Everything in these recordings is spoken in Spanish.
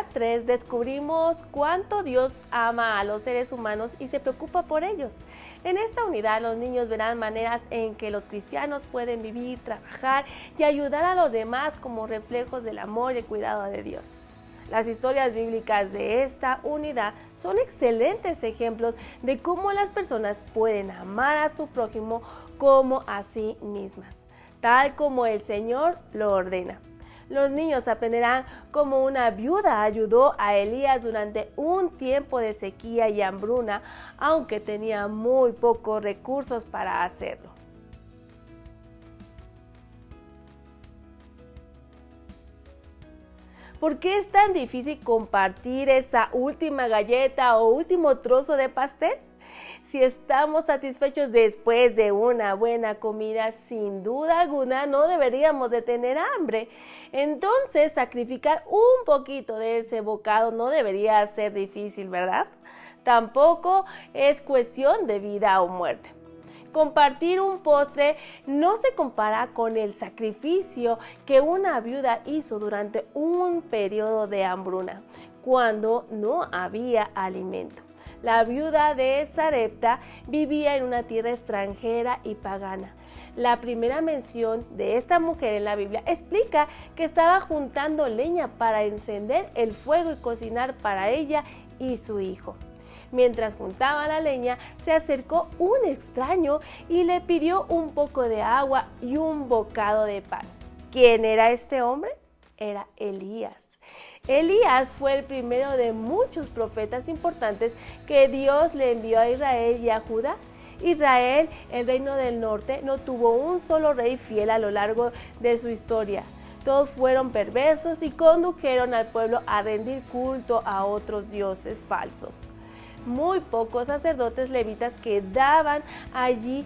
unidad 3 descubrimos cuánto Dios ama a los seres humanos y se preocupa por ellos. En esta unidad los niños verán maneras en que los cristianos pueden vivir, trabajar y ayudar a los demás como reflejos del amor y el cuidado de Dios. Las historias bíblicas de esta unidad son excelentes ejemplos de cómo las personas pueden amar a su prójimo como a sí mismas, tal como el Señor lo ordena. Los niños aprenderán cómo una viuda ayudó a Elías durante un tiempo de sequía y hambruna, aunque tenía muy pocos recursos para hacerlo. ¿Por qué es tan difícil compartir esa última galleta o último trozo de pastel? Si estamos satisfechos después de una buena comida, sin duda alguna no deberíamos de tener hambre. Entonces, sacrificar un poquito de ese bocado no debería ser difícil, ¿verdad? Tampoco es cuestión de vida o muerte. Compartir un postre no se compara con el sacrificio que una viuda hizo durante un periodo de hambruna, cuando no había alimento. La viuda de Sarepta vivía en una tierra extranjera y pagana. La primera mención de esta mujer en la Biblia explica que estaba juntando leña para encender el fuego y cocinar para ella y su hijo. Mientras juntaba la leña, se acercó un extraño y le pidió un poco de agua y un bocado de pan. ¿Quién era este hombre? Era Elías. Elías fue el primero de muchos profetas importantes que Dios le envió a Israel y a Judá. Israel, el reino del norte, no tuvo un solo rey fiel a lo largo de su historia. Todos fueron perversos y condujeron al pueblo a rendir culto a otros dioses falsos. Muy pocos sacerdotes levitas quedaban allí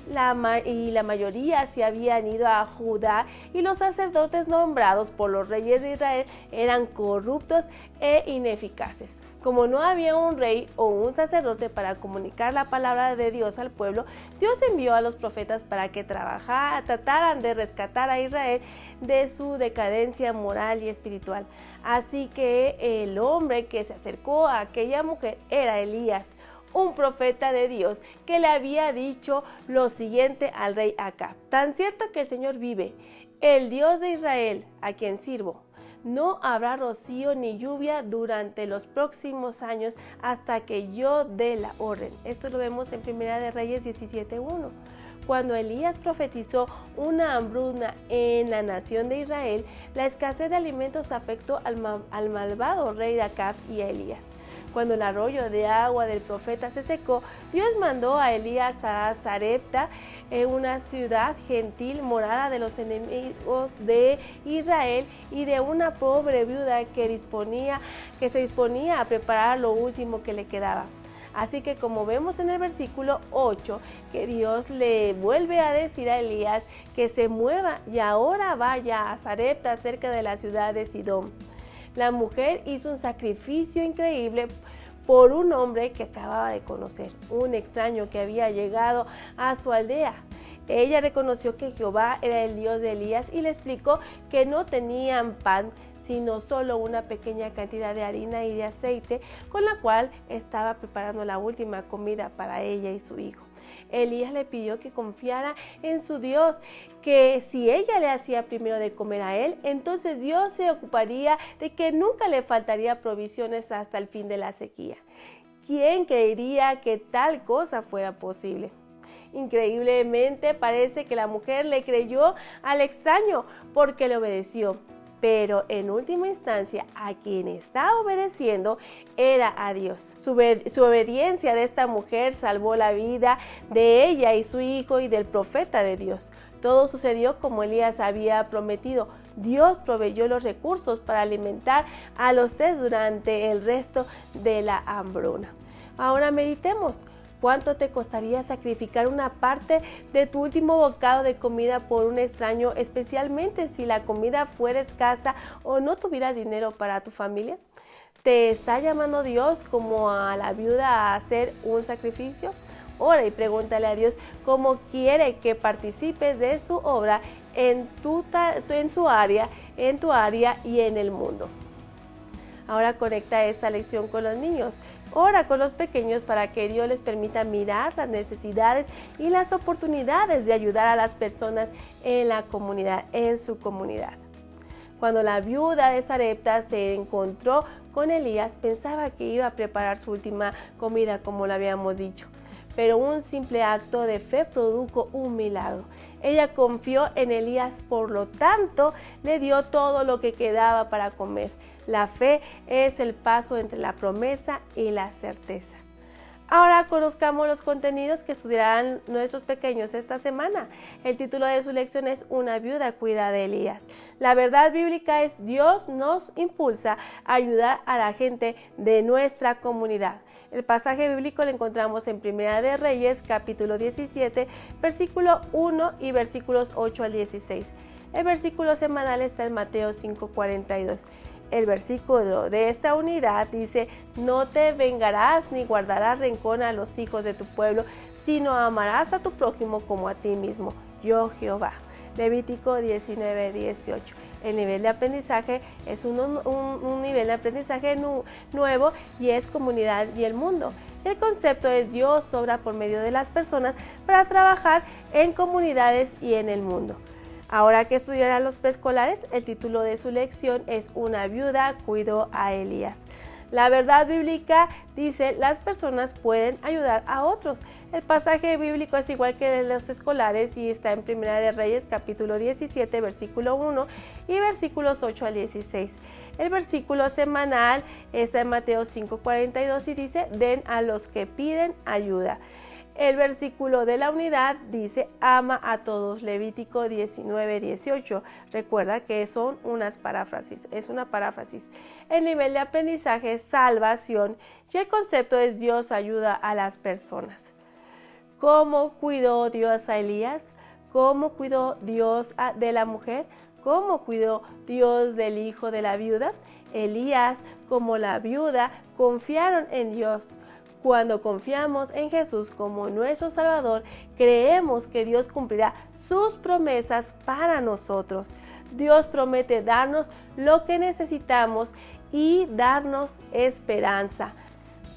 y la mayoría se habían ido a Judá, y los sacerdotes nombrados por los reyes de Israel eran corruptos e ineficaces. Como no había un rey o un sacerdote para comunicar la palabra de Dios al pueblo, Dios envió a los profetas para que trataran de rescatar a Israel de su decadencia moral y espiritual. Así que el hombre que se acercó a aquella mujer era Elías, un profeta de Dios que le había dicho lo siguiente al rey Acab: tan cierto que el Señor vive, el Dios de Israel, a quien sirvo, no habrá rocío ni lluvia durante los próximos años hasta que yo dé la orden. Esto lo vemos en Primera de Reyes 17:1. Cuando Elías profetizó una hambruna en la nación de Israel, la escasez de alimentos afectó al malvado rey de Acab y a Elías. Cuando el arroyo de agua del profeta se secó, Dios mandó a Elías a Sarepta, una ciudad gentil, morada de los enemigos de Israel y de una pobre viuda que se disponía a preparar lo último que le quedaba. Así que, como vemos en el versículo 8, que Dios le vuelve a decir a Elías que se mueva y ahora vaya a Sarepta, cerca de la ciudad de Sidón. La mujer hizo un sacrificio increíble por un hombre que acababa de conocer, un extraño que había llegado a su aldea. Ella reconoció que Jehová era el Dios de Elías y le explicó que no tenían pan, sino solo una pequeña cantidad de harina y de aceite, con la cual estaba preparando la última comida para ella y su hijo. Elías le pidió que confiara en su Dios, que si ella le hacía primero de comer a él, entonces Dios se ocuparía de que nunca le faltaría provisiones hasta el fin de la sequía. ¿Quién creería que tal cosa fuera posible? Increíblemente parece que la mujer le creyó al extraño porque le obedeció. Pero en última instancia, a quien está obedeciendo era a Dios. Su obediencia de esta mujer salvó la vida de ella y su hijo y del profeta de Dios. Todo sucedió como Elías había prometido. Dios proveyó los recursos para alimentar a los tres durante el resto de la hambruna. Ahora meditemos. ¿Cuánto te costaría sacrificar una parte de tu último bocado de comida por un extraño, especialmente si la comida fuera escasa o no tuvieras dinero para tu familia? ¿Te está llamando Dios como a la viuda a hacer un sacrificio? Ora y pregúntale a Dios cómo quiere que participes de su obra en tu área y en el mundo. Ahora conecta esta lección con los niños. Ora con los pequeños para que Dios les permita mirar las necesidades y las oportunidades de ayudar a las personas en la comunidad, en su comunidad. Cuando la viuda de Sarepta se encontró con Elías, pensaba que iba a preparar su última comida, como lo habíamos dicho. Pero un simple acto de fe produjo un milagro. Ella confió en Elías, por lo tanto, le dio todo lo que quedaba para comer. La fe es el paso entre la promesa y la certeza. Ahora conozcamos los contenidos que estudiarán nuestros pequeños esta semana. El título de su lección es Una viuda cuida de Elías. La verdad bíblica es: Dios nos impulsa a ayudar a la gente de nuestra comunidad. El pasaje bíblico lo encontramos en Primera de Reyes, capítulo 17, versículo 1 y versículos 8 al 16. El versículo semanal está en Mateo 5:42. El versículo de esta unidad dice: no te vengarás ni guardarás rencor a los hijos de tu pueblo, sino amarás a tu prójimo como a ti mismo, yo Jehová. Levítico 19:18. El nivel de aprendizaje es un nivel de aprendizaje nuevo, y es comunidad y el mundo. El concepto es: Dios obra por medio de las personas para trabajar en comunidades y en el mundo. Ahora que estudiarán los preescolares, el título de su lección es Una viuda cuidó a Elías. La verdad bíblica dice: las personas pueden ayudar a otros. El pasaje bíblico es igual que el de los escolares y está en Primera de Reyes, capítulo 17, versículo 1 y versículos 8 al 16. El versículo semanal está en Mateo 5:42 y dice: den a los que piden ayuda. El versículo de la unidad dice: ama a todos, Levítico 19:18. Recuerda que son unas paráfrasis, es una paráfrasis. El nivel de aprendizaje es salvación y el concepto es: Dios ayuda a las personas. ¿Cómo cuidó Dios a Elías? ¿Cómo cuidó Dios de la mujer? ¿Cómo cuidó Dios del hijo de la viuda? Elías, como la viuda, confiaron en Dios. Cuando confiamos en Jesús como nuestro Salvador, creemos que Dios cumplirá sus promesas para nosotros. Dios promete darnos lo que necesitamos y darnos esperanza.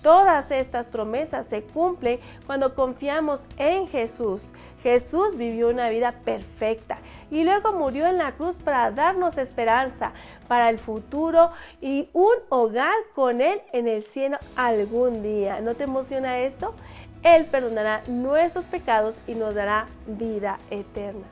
Todas estas promesas se cumplen cuando confiamos en Jesús. Jesús vivió una vida perfecta y luego murió en la cruz para darnos esperanza para el futuro y un hogar con Él en el cielo algún día. ¿No te emociona esto? Él perdonará nuestros pecados y nos dará vida eterna.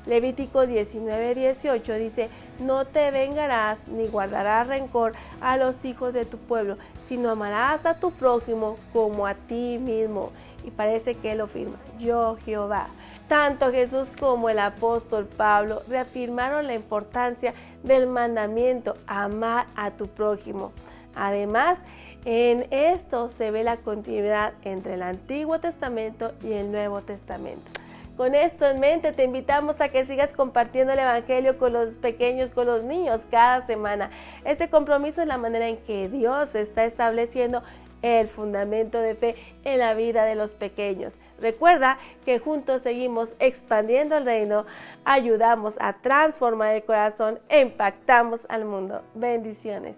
Levítico 19:18 dice: no te vengarás ni guardarás rencor a los hijos de tu pueblo, sino amarás a tu prójimo como a ti mismo. Y parece que él lo firma: yo Jehová. Tanto Jesús como el apóstol Pablo reafirmaron la importancia del mandamiento: amar a tu prójimo. Además, en esto se ve la continuidad entre el Antiguo Testamento y el Nuevo Testamento. Con esto en mente, te invitamos a que sigas compartiendo el Evangelio con los pequeños, con los niños cada semana. Este compromiso es la manera en que Dios está estableciendo el fundamento de fe en la vida de los pequeños. Recuerda que juntos seguimos expandiendo el reino, ayudamos a transformar el corazón e impactamos al mundo. Bendiciones.